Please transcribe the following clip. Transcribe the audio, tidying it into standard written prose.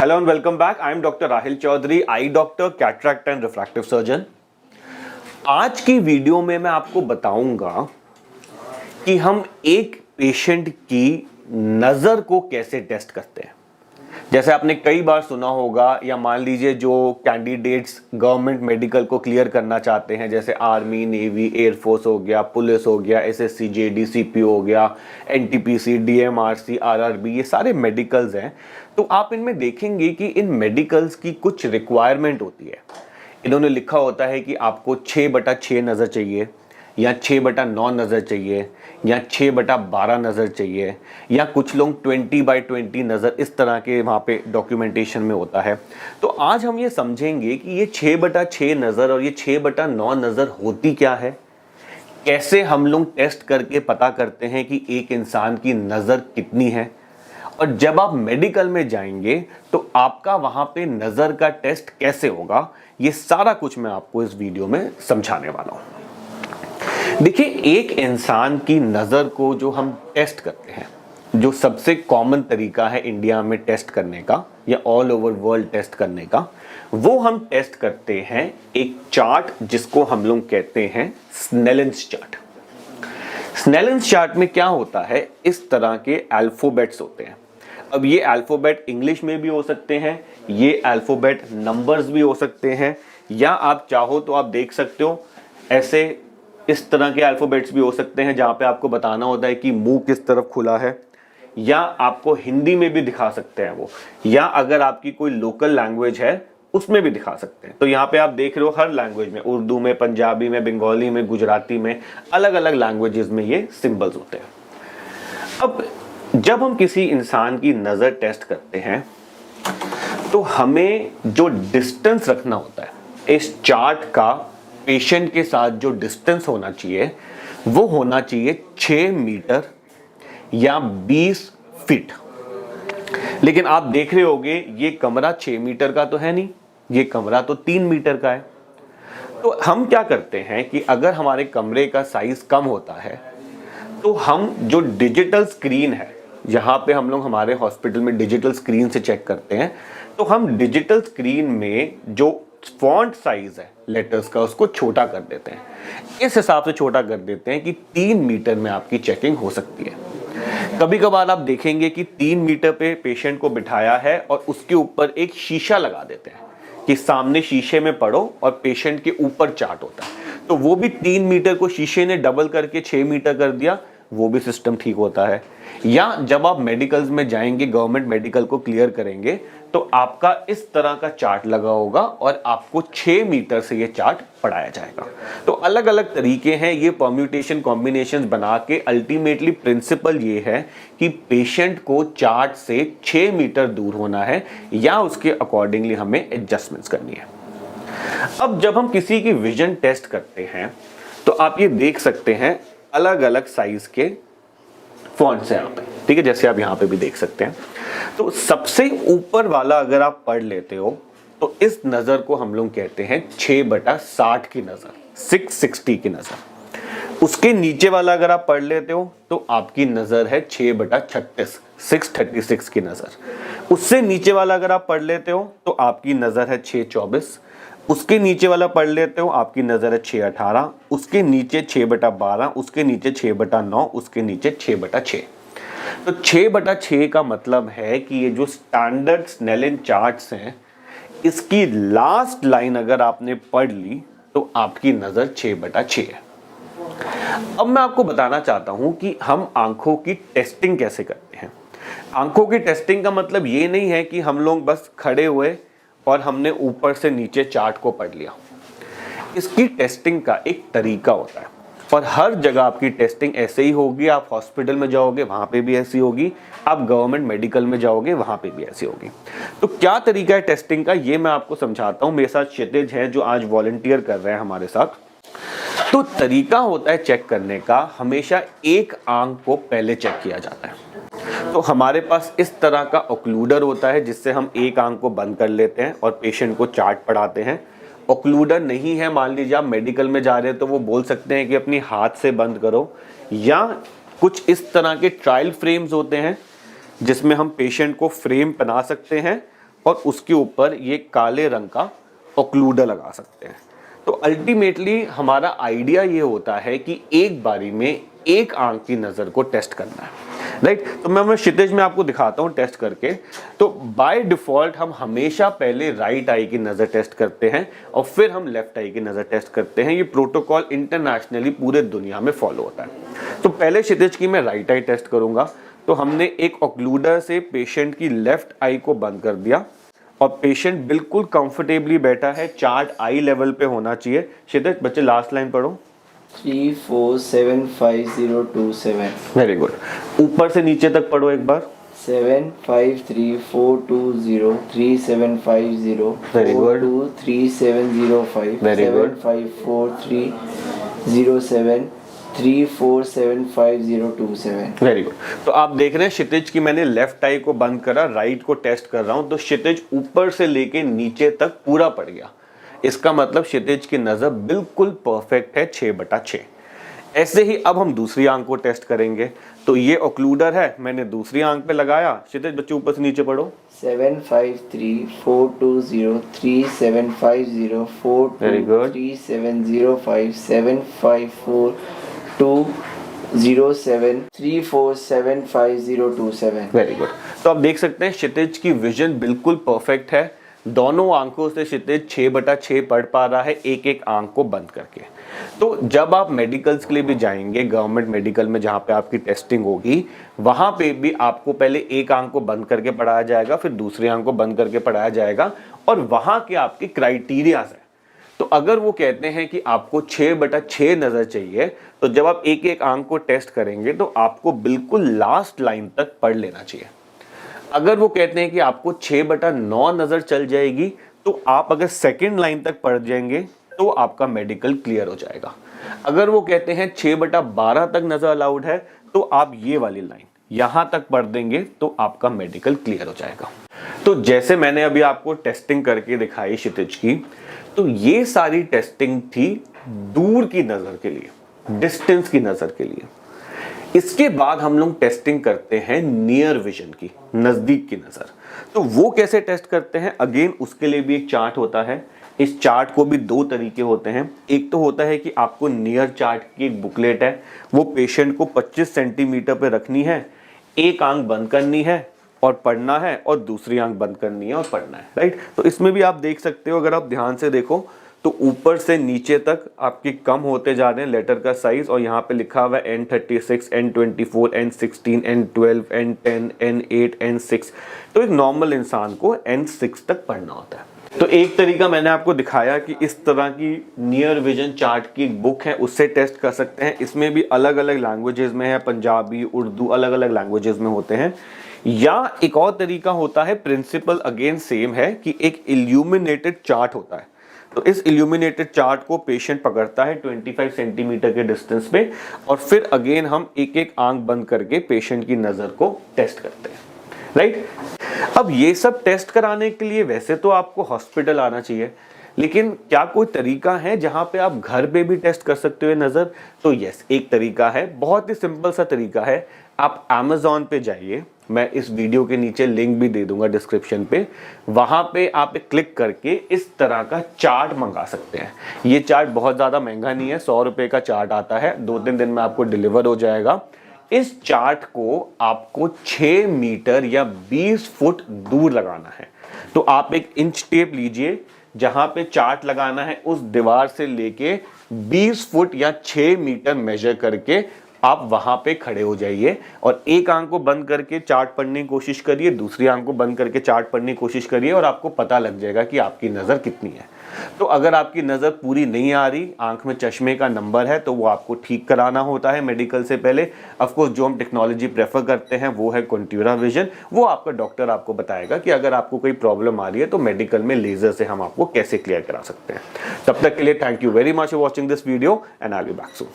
Hello and welcome back. I am Dr. Rahil Chaudhary, eye doctor, cataract and refractive surgeon. आज की video में मैं आपको बताऊंगा कि हम एक पेशेंट की नज़र को कैसे टेस्ट करते हैं। जैसे आपने कई बार सुना होगा या मान लीजिए जो कैंडिडेट्स गवर्नमेंट मेडिकल को क्लियर करना चाहते हैं, जैसे आर्मी, नेवी, एयरफोर्स हो गया, पुलिस हो गया, एसएससी, जेडी, सीपीओ हो गया, एनटीपीसी, डीएमआरसी, आरआरबी, ये सारे मेडिकल्स हैं। तो आप इनमें देखेंगे कि इन मेडिकल्स की कुछ रिक्वायरमेंट होती है। इन्होंने लिखा होता है कि आपको 6/6 नज़र चाहिए या 6/9 नज़र चाहिए या 6/12 नज़र चाहिए या कुछ लोग 20/20 नज़र, इस तरह के वहाँ पे डॉक्यूमेंटेशन में होता है। तो आज हम ये समझेंगे कि ये 6/6 नज़र और ये 6/9 नज़र होती क्या है, कैसे हम लोग टेस्ट करके पता करते हैं कि एक इंसान की नज़र कितनी है, और जब आप मेडिकल में जाएंगे तो आपका वहाँ पे नज़र का टेस्ट कैसे होगा, ये सारा कुछ मैं आपको इस वीडियो में समझाने वाला हूँ। देखिए, एक इंसान की नज़र को जो हम टेस्ट करते हैं, जो सबसे कॉमन तरीका है इंडिया में टेस्ट करने का या ऑल ओवर वर्ल्ड टेस्ट करने का, वो हम टेस्ट करते हैं एक चार्ट जिसको हम लोग कहते हैं स्नेलेंस चार्ट। स्नेलेंस चार्ट में क्या होता है, इस तरह के अल्फाबेट्स होते हैं। अब ये अल्फाबेट इंग्लिश में भी हो सकते हैं, ये अल्फाबेट नंबर्स भी हो सकते हैं, या आप चाहो तो आप देख सकते हो ऐसे इस तरह के अल्फाबेट्स भी हो सकते हैं जहाँ पे आपको बताना होता है कि मुंह किस तरफ खुला है, या आपको हिंदी में भी दिखा सकते हैं वो, या अगर आपकी कोई लोकल लैंग्वेज है उसमें भी दिखा सकते हैं। तो यहाँ पे आप देख रहे हो हर लैंग्वेज में, उर्दू में, पंजाबी में, बंगाली में, गुजराती में, अलग अलग लैंग्वेजेस में ये सिंबल्स होते हैं। अब जब हम किसी इंसान की नज़र टेस्ट करते हैं तो हमें जो डिस्टेंस रखना होता है इस चार्ट का, पेशेंट के साथ जो डिस्टेंस होना चाहिए वो होना चाहिए 6 मीटर या 20 फीट। लेकिन आप देख रहे होंगे ये कमरा 6 मीटर का तो है नहीं, ये कमरा तो 3 मीटर का है। तो हम क्या करते हैं कि अगर हमारे कमरे का साइज कम होता है तो हम जो डिजिटल स्क्रीन है, यहाँ पे हम लोग हमारे हॉस्पिटल में डिजिटल स्क्रीन से चेक करते हैं, तो हम डिजिटल स्क्रीन में जो फॉन्ट साइज है लेटर्स का उसको छोटा कर देते हैं। इस हिसाब से छोटा कर देते हैं कि 3 मीटर में आपकी चेकिंग हो सकती है। कभी कभार आप देखेंगे कि 3 मीटर पे पेशेंट को बिठाया है और उसके ऊपर एक शीशा लगा देते हैं कि सामने शीशे में पढ़ो, और पेशेंट के ऊपर चार्ट होता है। तो वो भी 3 मीटर को शीशे ने डबल करके 6 मीटर कर दिया, वो भी सिस्टम ठीक होता है। या जब आप मेडिकल्स में जाएंगे, गवर्नमेंट मेडिकल को क्लियर करेंगे, तो आपका इस तरह का चार्ट लगा होगा और आपको 6 मीटर से ये चार्ट पढ़ाया जाएगा। तो अलग अलग तरीके हैं, ये परम्यूटेशन कॉम्बिनेशंस बना के अल्टीमेटली प्रिंसिपल ये है कि पेशेंट को चार्ट से 6 मीटर दूर होना है या उसके अकॉर्डिंगली हमें एडजस्टमेंट्स करनी है। अब जब हम किसी की विजन टेस्ट करते हैं तो आप ये देख सकते हैं अलग अलग साइज के फॉन्ट्स हैं यहाँ पे, ठीक है, जैसे आप यहाँ पे भी देख सकते हैं। तो सबसे ऊपर वाला अगर आप पढ़ लेते हो तो इस नज़र को हम लोग कहते हैं 6/60 की नज़र, 660 की नज़र। उसके नीचे वाला अगर आप पढ़ लेते हो तो आपकी नज़र है 6/36, 636 की नज़र। उससे नीचे वाला अगर आप पढ़ लेते हो तो आपकी नज़र है 624। उसके नीचे वाला पढ़ लेते हो आपकी नज़र है 618, उसके नीचे 6/12, उसके नीचे 6/9, उसके नीचे 6/6। तो 6/6 का मतलब है कि ये जो स्टैंडर्ड स्नेलन चार्ट्स हैं, इसकी लास्ट लाइन अगर आपने पढ़ ली तो आपकी नज़र 6/6 है। अब मैं आपको बताना चाहता हूं कि हम आंखों की टेस्टिंग कैसे करते हैं। आंखों की टेस्टिंग का मतलब ये नहीं है कि हम लोग बस खड़े हुए और हमने ऊपर से नीचे चार्ट को पढ़ लिया। इसकी टेस्टिंग का एक तरीका होता है और हर जगह आपकी टेस्टिंग ऐसे ही होगी। आप हॉस्पिटल में जाओगे वहाँ पे भी ऐसी होगी, आप गवर्नमेंट मेडिकल में जाओगे वहाँ पे भी ऐसी होगी। तो क्या तरीका है टेस्टिंग का, ये मैं आपको समझाता हूँ। मेरे साथ क्षितिज है जो आज वॉलंटियर कर रहे हैं हमारे साथ। तो तरीका होता है चेक करने का, हमेशा एक आंख को पहले चेक किया जाता है। तो हमारे पास इस तरह का ऑक्लूडर होता है जिससे हम एक आंख को बंद कर लेते हैं और पेशेंट को चार्ट पढ़ाते हैं। ऑक्लूडर नहीं है, मान लीजिए आप मेडिकल में जा रहे हैं तो वो बोल सकते हैं कि अपनी हाथ से बंद करो, या कुछ इस तरह के ट्रायल फ्रेम्स होते हैं जिसमें हम पेशेंट को फ्रेम बना सकते हैं और उसके ऊपर ये काले रंग का ऑक्लूडर लगा सकते हैं। तो अल्टीमेटली हमारा आइडिया ये होता है कि एक बारी में एक आंख की नज़र को टेस्ट करना है, राइट। तो मैं क्षितिज में आपको दिखाता हूँ टेस्ट करके। तो बाय डिफ़ॉल्ट हम हमेशा पहले राइट आई की नज़र टेस्ट करते हैं और फिर हम लेफ्ट आई की नज़र टेस्ट करते हैं। ये प्रोटोकॉल इंटरनेशनली पूरे दुनिया में फॉलो होता है। तो पहले क्षितिज की मैं राइट आई टेस्ट करूँगा। तो हमने एक ऑक्लूडर से पेशेंट की लेफ्ट आई को बंद कर दिया और पेशेंट बिल्कुल कंफर्टेबली बैठा है, चार्ट आई लेवल पे होना चाहिए। क्षितिज बच्चे लास्ट लाइन पढ़ो। 347502 वेरी गुड। ऊपर से नीचे तक पढ़ो एक बार। 7534203750 Very good. 423705 Very good. 754307 347502 very good. तो आप देख रहे हैं क्षितिज की मैंने लेफ्ट आई को बंद करा, राइट को टेस्ट कर रहा हूं, तो क्षितिज ऊपर से लेके नीचे तक पूरा पड़ गया। इसका मतलब क्षितिज की नजर बिल्कुल परफेक्ट है, 6/6। ऐसे ही अब हम दूसरी आंख को टेस्ट करेंगे। तो ये ऑक्लूडर है, मैंने दूसरी आंख पे लगाया। क्षितिज बच्चे ऊपर से नीचे पढ़ो। 7534203750 Very good. 423705 754207 347502 very good. तो आप देख सकते हैं क्षितिज की विजन बिल्कुल परफेक्ट है। दोनों आंखों से क्षितिज 6/6 पढ़ पा रहा है, एक एक आंख को बंद करके। तो जब आप मेडिकल्स के लिए भी जाएंगे, गवर्नमेंट मेडिकल में जहाँ पे आपकी टेस्टिंग होगी, वहाँ पे भी आपको पहले एक आंख को बंद करके पढ़ाया जाएगा, फिर दूसरी आंख को बंद करके पढ़ाया जाएगा और वहाँ के आपके क्राइटेरियाज है। तो अगर वो कहते हैं कि आपको 6/6 नज़र चाहिए, तो जब आप एक एक आंख को टेस्ट करेंगे तो आपको बिल्कुल लास्ट लाइन तक पढ़ लेना चाहिए। अगर वो कहते हैं कि आपको 6/9 नज़र चल जाएगी, तो आप अगर सेकेंड लाइन तक पढ़ जाएंगे तो आपका मेडिकल क्लियर हो जाएगा। अगर वो कहते हैं 6/12 तक नज़र अलाउड है, तो आप ये वाली लाइन यहाँ तक पढ़ देंगे तो आपका मेडिकल क्लियर हो जाएगा। तो जैसे मैंने अभी आपको टेस्टिंग करके दिखाई क्षितिज की, तो ये सारी टेस्टिंग थी दूर की नज़र के लिए, डिस्टेंस की नज़र के लिए। इसके बाद हम लोग टेस्टिंग करते हैं नियर विजन की, नज़दीक की नज़र। तो वो कैसे टेस्ट करते हैं? अगेन उसके लिए भी एक चार्ट होता है। इस चार्ट को भी दो तरीके होते हैं। एक तो होता है कि आपको नियर चार्ट की एक बुकलेट है, वो पेशेंट को 25 सेंटीमीटर पे रखनी है, एक आंख बंद करनी है और पढ़ना है, और दूसरी आंख बंद करनी है और पढ़ना है, राइट। तो इसमें भी आप देख सकते हो, अगर आप ध्यान से देखो तो ऊपर से नीचे तक आपकी कम होते जा रहे हैं लेटर का साइज, और यहाँ पे लिखा हुआ है N36, N24, N16, N12, N10, N8, N6। तो एक नॉर्मल इंसान को N6 तक पढ़ना होता है। तो एक तरीका मैंने आपको दिखाया कि इस तरह की नियर विजन चार्ट की एक बुक है, उससे टेस्ट कर सकते हैं। इसमें भी अलग अलग लैंग्वेजेस में है, पंजाबी, उर्दू, अलग अलग लैंग्वेजेस में होते हैं। या एक और तरीका होता है, प्रिंसिपल अगेन सेम है, कि एक इल्यूमिनेटेड चार्ट होता है। तो इस इल्यूमिनेटेड चार्ट को पेशेंट पकड़ता है 25 सेंटीमीटर के डिस्टेंस पे, और फिर अगेन हम एक एक आंख बंद करके पेशेंट की नज़र को टेस्ट करते हैं, राइट। अब ये सब टेस्ट कराने के लिए वैसे तो आपको हॉस्पिटल आना चाहिए, लेकिन क्या कोई तरीका है जहां पे आप घर पे भी टेस्ट कर सकते हो नज़र? तो यस, एक तरीका है, बहुत ही सिंपल सा तरीका है। आप Amazon पे जाइए, मैं इस वीडियो के नीचे लिंक भी दे दूंगा डिस्क्रिप्शन पे, वहां पे आप क्लिक करके इस तरह का चार्ट मंगा सकते हैं। ये चार्ट बहुत ज़्यादा महंगा नहीं है, 100 रुपये का चार्ट आता है, 2-3 दिन में आपको डिलीवर हो जाएगा। इस चार्ट को आपको 6 मीटर या 20 फुट दूर लगाना है। तो आप एक इंच टेप लीजिए, जहां पे चार्ट लगाना है उस दीवार से लेके 20 फुट या 6 मीटर मेजर करके आप वहां पे खड़े हो जाइए, और एक आंख को बंद करके चार्ट पढ़ने की कोशिश करिए, दूसरी आंख को बंद करके चार्ट पढ़ने की कोशिश करिए, और आपको पता लग जाएगा कि आपकी नज़र कितनी है। तो अगर आपकी नज़र पूरी नहीं आ रही, आंख में चश्मे का नंबर है, तो वो आपको ठीक कराना होता है मेडिकल से पहले। ऑफकोर्स जो हम टेक्नोलॉजी प्रेफर करते हैं वो है कॉन्ट्यूरा विजन। वो आपका डॉक्टर आपको बताएगा कि अगर आपको कोई प्रॉब्लम आ रही है तो मेडिकल में लेजर से हम आपको कैसे क्लियर करा सकते हैं। तब तक के लिए thank you very much for watching this video, and I will be back soon.